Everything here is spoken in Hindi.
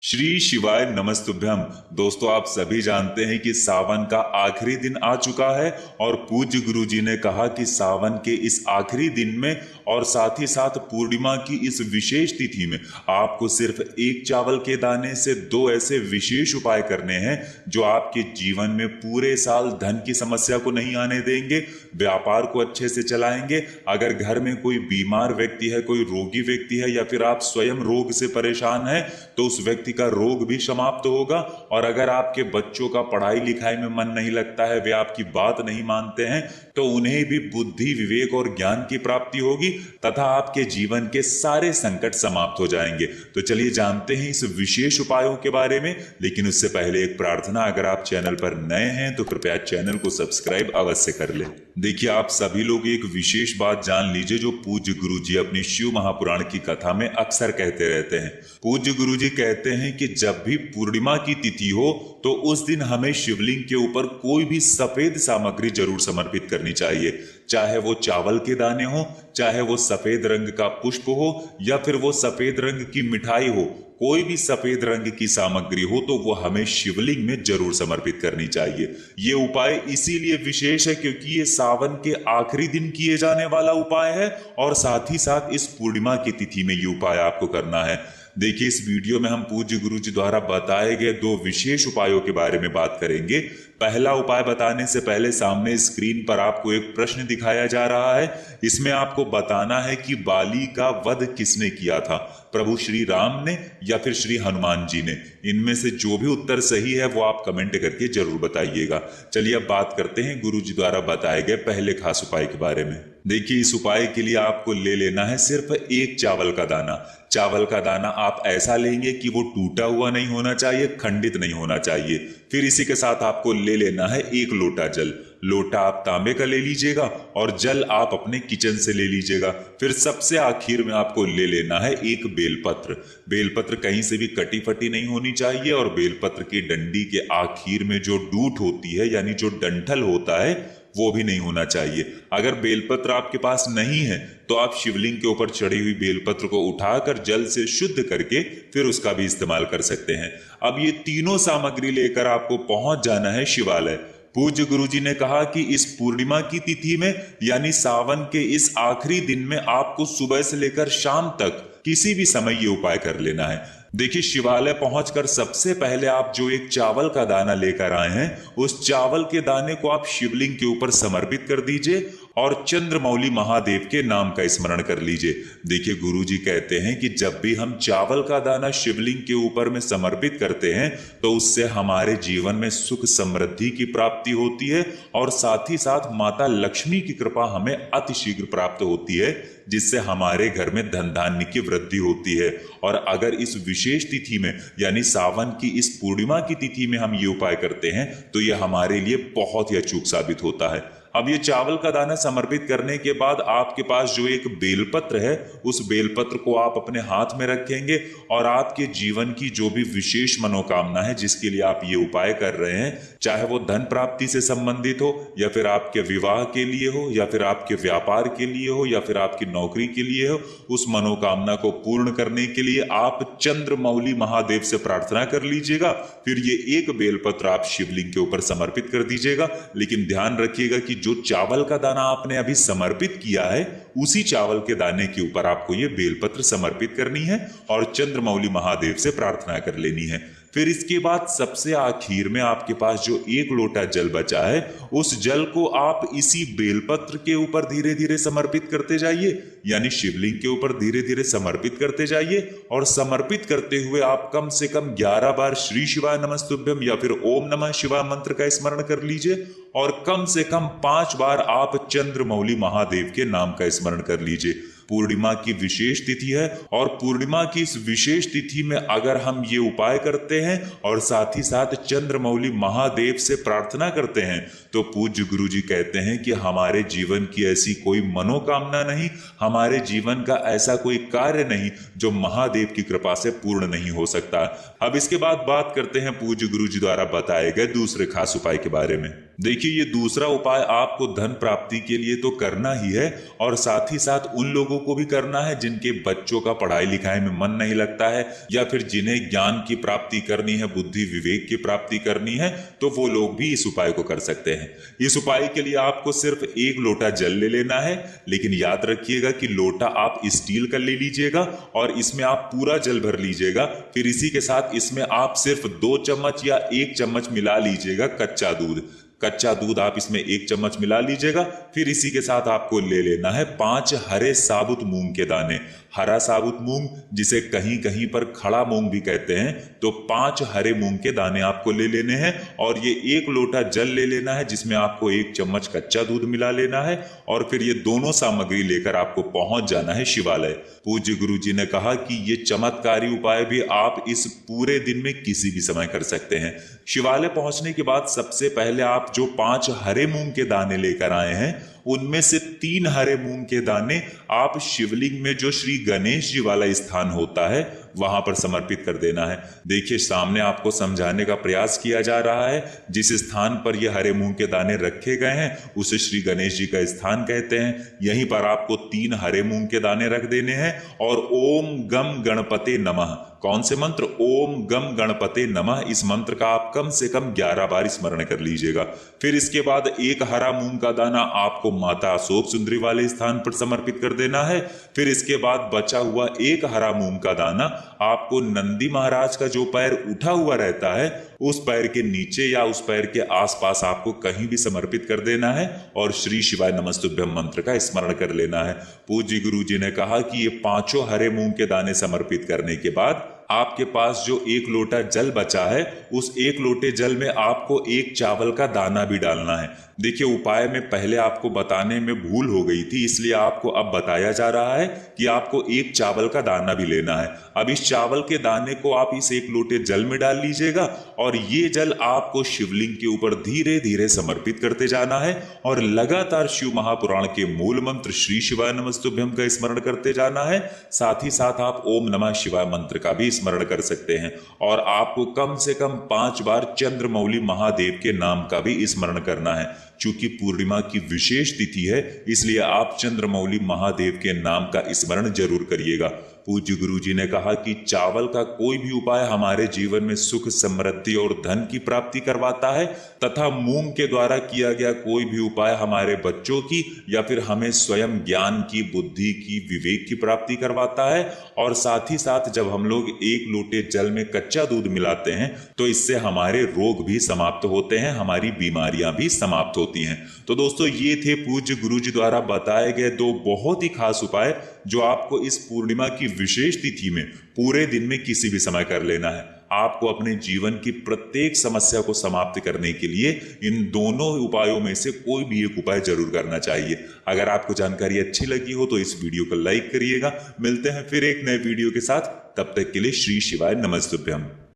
श्री शिवाय नमस्तुभ्यम। दोस्तों, आप सभी जानते हैं कि सावन का आखिरी दिन आ चुका है और पूज्य गुरु जी ने कहा कि सावन के इस आखिरी दिन में और साथ ही साथ पूर्णिमा की इस विशेष तिथि में आपको सिर्फ एक चावल के दाने से दो ऐसे विशेष उपाय करने हैं जो आपके जीवन में पूरे साल धन की समस्या को नहीं आने देंगे, व्यापार को अच्छे से चलाएंगे। अगर घर में कोई बीमार व्यक्ति है, कोई रोगी व्यक्ति है या फिर आप स्वयं रोग से परेशान हैं तो उस व्यक्ति का रोग भी समाप्त होगा। और अगर आपके बच्चों का पढ़ाई लिखाई में मन नहीं लगता है, वे आपकी बात नहीं मानते हैं, तो उन्हें भी बुद्धि, विवेक और ज्ञान की प्राप्ति होगी तथा आपके जीवन के सारे संकट समाप्त हो जाएंगे। तो चलिए जानते हैं इस विशेष उपायों के बारे में। लेकिन उससे पहले एक प्रार्थना, अगर आप चैनल पर नए हैं तो कृपया चैनल को सब्सक्राइब अवश्य कर लें। देखिए, आप सभी लोग एक विशेष बात जान लीजिए जो पूज्य गुरु जी अपनी शिव महापुराण की कथा में अक्सर कहते रहते हैं। पूज्य गुरु जी कहते हैं कि जब भी पूर्णिमा की तिथि हो तो उस दिन हमें शिवलिंग के ऊपर कोई भी सफेद सामग्री जरूर समर्पित करनी चाहिए। चाहे वो चावल के दाने हो, चाहे वो सफेद रंग का पुष्प हो या फिर वो सफेद रंग की मिठाई हो, कोई भी सफेद रंग की सामग्री हो तो वो हमें शिवलिंग में जरूर समर्पित करनी चाहिए। ये उपाय इसीलिए विशेष है क्योंकि ये सावन के आखिरी दिन किए जाने वाला उपाय है और साथ ही साथ इस पूर्णिमा की तिथि में ये उपाय आपको करना है। देखिए, इस वीडियो में हम पूज्य गुरु जी द्वारा बताए गए दो विशेष उपायों के बारे में बात करेंगे। पहला उपाय बताने से पहले सामने स्क्रीन पर आपको एक प्रश्न दिखाया जा रहा है। इसमें आपको बताना है कि बाली का वध किसने किया था, प्रभु श्री राम ने या फिर श्री हनुमान जी ने। इनमें से जो भी उत्तर सही है वो आप कमेंट करके जरूर बताइएगा। चलिए अब बात करते हैं गुरु जी द्वारा बताए गए पहले खास उपाय के बारे में। देखिए, इस उपाय के लिए आपको ले लेना है सिर्फ एक चावल का दाना। चावल का दाना आप ऐसा लेंगे कि वो टूटा हुआ नहीं होना चाहिए, खंडित नहीं होना चाहिए। फिर इसी के साथ आपको ले लेना है एक लोटा जल। लोटा आप तांबे का ले लीजिएगा और जल आप अपने किचन से ले लीजिएगा। फिर सबसे आखिर में आपको ले लेना है एक बेलपत्र। बेलपत्र कहीं से भी कटी फटी नहीं होनी चाहिए और बेलपत्र की डंडी के आखिर में जो डूट होती है यानी जो डंठल होता है वो भी नहीं होना चाहिए। अगर बेलपत्र आपके पास नहीं है तो आप शिवलिंग के ऊपर चढ़ी हुई बेलपत्र को उठाकर जल से शुद्ध करके फिर उसका भी इस्तेमाल कर सकते हैं। अब ये तीनों सामग्री लेकर आपको पहुंच जाना है शिवालय। पूज्य गुरु जी ने कहा कि इस पूर्णिमा की तिथि में यानी सावन के इस आखिरी दिन में आपको सुबह से लेकर शाम तक किसी भी समय ये उपाय कर लेना है। देखिए, शिवालय पहुंचकर सबसे पहले आप जो एक चावल का दाना लेकर आए हैं उस चावल के दाने को आप शिवलिंग के ऊपर समर्पित कर दीजिए और चंद्रमौली महादेव के नाम का स्मरण कर लीजिए। देखिए, गुरु जी कहते हैं कि जब भी हम चावल का दाना शिवलिंग के ऊपर में समर्पित करते हैं तो उससे हमारे जीवन में सुख समृद्धि की प्राप्ति होती है और साथ ही साथ माता लक्ष्मी की कृपा हमें अतिशीघ्र प्राप्त होती है, जिससे हमारे घर में धन धान्य की वृद्धि होती है। और अगर इस विशेष तिथि में यानी सावन की इस पूर्णिमा की तिथि में हम ये उपाय करते हैं तो ये हमारे लिए बहुत ही अचूक साबित होता है। अब ये चावल का दाना समर्पित करने के बाद आपके पास जो एक बेलपत्र है उस बेलपत्र को आप अपने हाथ में रखेंगे और आपके जीवन की जो भी विशेष मनोकामना है जिसके लिए आप ये उपाय कर रहे हैं, चाहे वो धन प्राप्ति से संबंधित हो या फिर आपके विवाह के लिए हो या फिर आपके व्यापार के लिए हो या फिर आपकी नौकरी के लिए हो, उस मनोकामना को पूर्ण करने के लिए आप चंद्रमौली महादेव से प्रार्थना कर लीजिएगा। फिर ये एक बेलपत्र आप शिवलिंग के ऊपर समर्पित कर दीजिएगा। लेकिन ध्यान रखिएगा कि जो चावल का दाना आपने अभी समर्पित किया है उसी चावल के दाने के ऊपर आपको ये बेलपत्र समर्पित करनी है और चंद्रमौली महादेव से प्रार्थना कर लेनी है। फिर इसके बाद सबसे आखिर में आपके पास जो एक लोटा जल बचा है उस जल को आप इसी बेलपत्र के ऊपर धीरे धीरे समर्पित करते जाइए, यानी शिवलिंग के ऊपर धीरे धीरे समर्पित करते जाइए। और समर्पित करते हुए आप कम से कम 11 बार श्री शिवाय नमस्तुभ्यम या फिर ओम नमः शिवाय मंत्र का स्मरण कर लीजिए और कम से कम 5 बार आप चंद्रमौली महादेव के नाम का स्मरण कर लीजिए। पूर्णिमा की विशेष तिथि है और पूर्णिमा की इस विशेष तिथि में अगर हम ये उपाय करते हैं और साथ ही साथ चंद्रमौली महादेव से प्रार्थना करते हैं तो पूज्य गुरु जी कहते हैं कि हमारे जीवन की ऐसी कोई मनोकामना नहीं, हमारे जीवन का ऐसा कोई कार्य नहीं जो महादेव की कृपा से पूर्ण नहीं हो सकता। अब इसके बाद बात करते हैं पूज्य गुरु जी द्वारा बताए गए दूसरे खास उपाय के बारे में। देखिए, ये दूसरा उपाय आपको धन प्राप्ति के लिए तो करना ही है, और साथ ही साथ उन लोगों को भी करना है जिनके बच्चों का पढ़ाई लिखाई में मन नहीं लगता है, या फिर जिन्हें ज्ञान की प्राप्ति करनी है, बुद्धि विवेक की प्राप्ति करनी है, तो वो लोग भी इस उपाय को कर सकते हैं। इस उपाय के लिए आपको सिर्फ 1 लोटा जल ले लेना है, लेकिन याद रखिएगा कि लोटा आप स्टील का ले लीजिएगा और इसमें आप पूरा जल भर लीजिएगा। फिर इसी के साथ इसमें आप सिर्फ 2 चम्मच या 1 चम्मच मिला लीजिएगा कच्चा दूध। कच्चा दूध आप इसमें 1 चम्मच मिला लीजिएगा। फिर इसी के साथ आपको ले लेना है 5 हरे साबुत मूंग के दाने। हरा साबुत मूंग, जिसे कहीं कहीं पर खड़ा मूंग भी कहते हैं, तो 5 हरे मूंग के दाने आपको ले लेने हैं, और ये 1 लोटा जल ले लेना है जिसमें आपको 1 चम्मच कच्चा दूध मिला लेना है, और फिर ये दोनों सामग्री लेकर आपको पहुंच जाना है शिवालय। पूज्य गुरु जी ने कहा कि ये चमत्कारी उपाय भी आप इस पूरे दिन में किसी भी समय कर सकते हैं। शिवालय पहुंचने के बाद सबसे पहले आप जो 5 हरे मूंग के दाने लेकर आए हैं, उनमें से 3 हरे मूंग के दाने आप शिवलिंग में जो श्री गणेश जी वाला स्थान होता है वहां पर समर्पित कर देना है। देखिए, सामने आपको समझाने का प्रयास किया जा रहा है, जिस स्थान पर ये हरे मूंग के दाने रखे गए हैं उसे श्री गणेश जी का स्थान कहते हैं। यहीं पर आपको 3 हरे मूंग के दाने रख देने हैं, और ओम गम गणपते नमः, कौन से मंत्र? ओम गम गणपते नमः, इस मंत्र का आप कम से कम 11 बार स्मरण कर लीजिएगा। फिर इसके बाद 1 हरा मूंग का दाना आपको माता अशोक सुंदरी वाले स्थान पर समर्पित कर देना है। फिर इसके बाद बचा हुआ 1 हरा मूंग का दाना आपको नंदी महाराज का जो पैर उठा हुआ रहता है उस पैर के नीचे या उस पैर के आसपास आपको कहीं भी समर्पित कर देना है, और श्री शिवाय नमस्तुभ्यम मंत्र का स्मरण कर लेना है। पूज्य गुरु जी ने कहा कि ये 5 हरे मूंग के दाने समर्पित करने के बाद आपके पास जो 1 लोटा जल बचा है, उस 1 लोटे जल में आपको 1 चावल का दाना भी डालना है। देखिए, उपाय में पहले आपको बताने में भूल हो गई थी, इसलिए आपको अब बताया जा रहा है कि आपको 1 चावल का दाना भी लेना है। अब इस चावल के दाने को आप इस 1 लोटे जल में डाल लीजिएगा, और ये जल आपको शिवलिंग के ऊपर धीरे धीरे समर्पित करते जाना है, और लगातार शिव महापुराण के मूल मंत्र श्री शिवाय नमस्तुभ्यम का स्मरण करते जाना है। साथ ही साथ आप ओम नमः शिवाय मंत्र का भी स्मरण कर सकते हैं, और आपको कम से कम 5 बार चंद्रमौली महादेव के नाम का भी स्मरण करना है। चूंकि पूर्णिमा की विशेष तिथि है, इसलिए आप चंद्रमौली महादेव के नाम का स्मरण जरूर करिएगा। पूज्य गुरु जी ने कहा कि चावल का कोई भी उपाय हमारे जीवन में सुख, समृद्धि और धन की प्राप्ति करवाता है, तथा मूंग के द्वारा किया गया कोई भी उपाय हमारे बच्चों की या फिर हमें स्वयं ज्ञान की, बुद्धि की, विवेक की प्राप्ति करवाता है। और साथ ही साथ जब हम लोग 1 लोटे जल में कच्चा दूध मिलाते हैं तो इससे हमारे रोग भी समाप्त होते हैं, हमारी बीमारियां भी समाप्त होती हैं। तो दोस्तों, ये थे पूज्य गुरु जी द्वारा बताए गए 2 बहुत ही खास उपाय जो आपको इस पूर्णिमा की विशेष तिथि में पूरे दिन में किसी भी समय कर लेना है। आपको अपने जीवन की प्रत्येक समस्या को समाप्त करने के लिए इन दोनों उपायों में से कोई भी एक उपाय जरूर करना चाहिए। अगर आपको जानकारी अच्छी लगी हो तो इस वीडियो को लाइक करिएगा। मिलते हैं फिर एक नए वीडियो के साथ, तब तक के लिए श्री शिवाय नमस्तुभ्यम।